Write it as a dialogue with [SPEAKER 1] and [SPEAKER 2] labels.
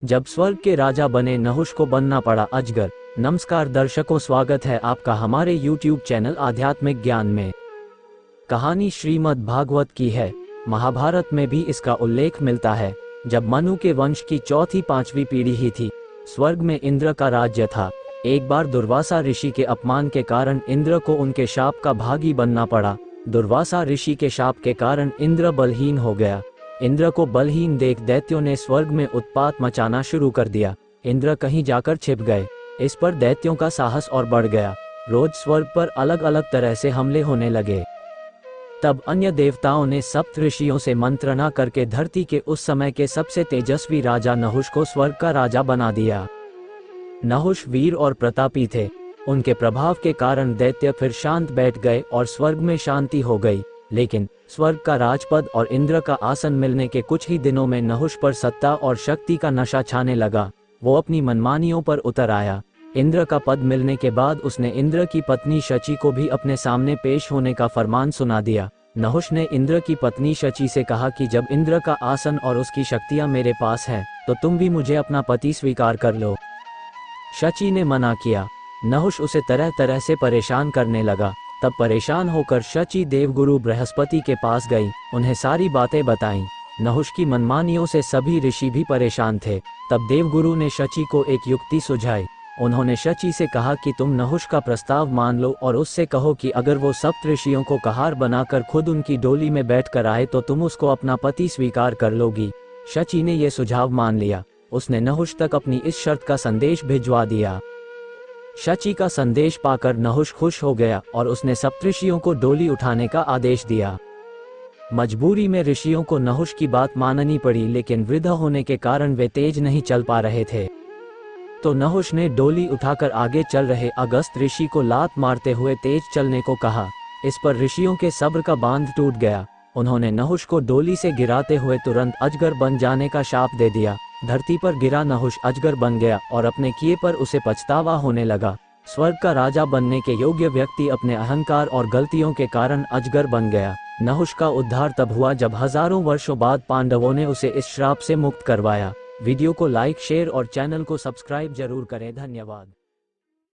[SPEAKER 1] जब स्वर्ग के राजा बने नहुष को बनना पड़ा अजगर। नमस्कार दर्शकों, स्वागत है आपका हमारे YouTube चैनल आध्यात्मिक ज्ञान में। कहानी श्रीमद् भागवत की है। महाभारत में भी इसका उल्लेख मिलता है। जब मनु के वंश की चौथी पांचवी पीढ़ी ही थी, स्वर्ग में इंद्र का राज्य था। एक बार दुर्वासा ऋषि के अपमान के कारण इंद्र को उनके शाप का भागी बनना पड़ा। दुर्वासा ऋषि के शाप के कारण इंद्र बलहीन हो गया। इंद्र को बलहीन देख दैत्यों ने स्वर्ग में उत्पात मचाना शुरू कर दिया। इंद्र कहीं जाकर छिप गए। इस पर दैत्यों का साहस और बढ़ गया। रोज स्वर्ग पर अलग अलग तरह से हमले होने लगे। तब अन्य देवताओं ने सप्त ऋषियों से मंत्रणा करके धरती के उस समय के सबसे तेजस्वी राजा नहुष को स्वर्ग का राजा बना दिया। नहुष वीर और प्रतापी थे। उनके प्रभाव के कारण दैत्य फिर शांत बैठ गए और स्वर्ग में शांति हो गई। लेकिन स्वर्ग का राजपद और इंद्र का आसन मिलने के कुछ ही दिनों में नहुष पर सत्ता और शक्ति का नशा छाने लगा। वो अपनी मनमानियों पर उतर आया। इंद्र का पद मिलने के बाद उसने इंद्र की पत्नी शची को भी अपने सामने पेश होने का फरमान सुना दिया। नहुष ने इंद्र की पत्नी शची से कहा कि जब इंद्र का आसन और उसकी शक्तियां मेरे पास हैं, तो तुम भी मुझे अपना पति स्वीकार कर लो। शची ने मना किया। नहुष उसे तरह तरह से परेशान करने लगा। तब परेशान होकर शची देवगुरु बृहस्पति के पास गई, उन्हें सारी बातें बताईं। नहुष की मनमानियों से सभी ऋषि भी परेशान थे। तब देवगुरु ने शची को एक युक्ति सुझाई। उन्होंने शची से कहा कि तुम नहुष का प्रस्ताव मान लो और उससे कहो कि अगर वो सप्त ऋषियों को कहार बनाकर खुद उनकी डोली में बैठ कर आए तो तुम उसको अपना पति स्वीकार कर लोगी। शची ने यह सुझाव मान लिया। उसने नहुष तक अपनी इस शर्त का संदेश भिजवा दिया। शची का संदेश पाकर नहुष खुश हो गया और उसने सप्तऋषियों को डोली उठाने का आदेश दिया। मजबूरी में ऋषियों को नहुष की बात माननी पड़ी, लेकिन वृद्ध होने के कारण वे तेज नहीं चल पा रहे थे। तो नहुष ने डोली उठाकर आगे चल रहे अगस्त ऋषि को लात मारते हुए तेज चलने को कहा। इस पर ऋषियों के सब्र का बांध टूट गया। उन्होंने नहुष को डोली से गिराते हुए तुरंत अजगर बन जाने का शाप दे दिया। धरती पर गिरा नहुष अजगर बन गया और अपने किए पर उसे पछतावा होने लगा। स्वर्ग का राजा बनने के योग्य व्यक्ति अपने अहंकार और गलतियों के कारण अजगर बन गया। नहुष का उद्धार तब हुआ जब हजारों वर्षों बाद पांडवों ने उसे इस श्राप से मुक्त करवाया। वीडियो को लाइक, शेयर और चैनल को सब्सक्राइब जरूर करें। धन्यवाद।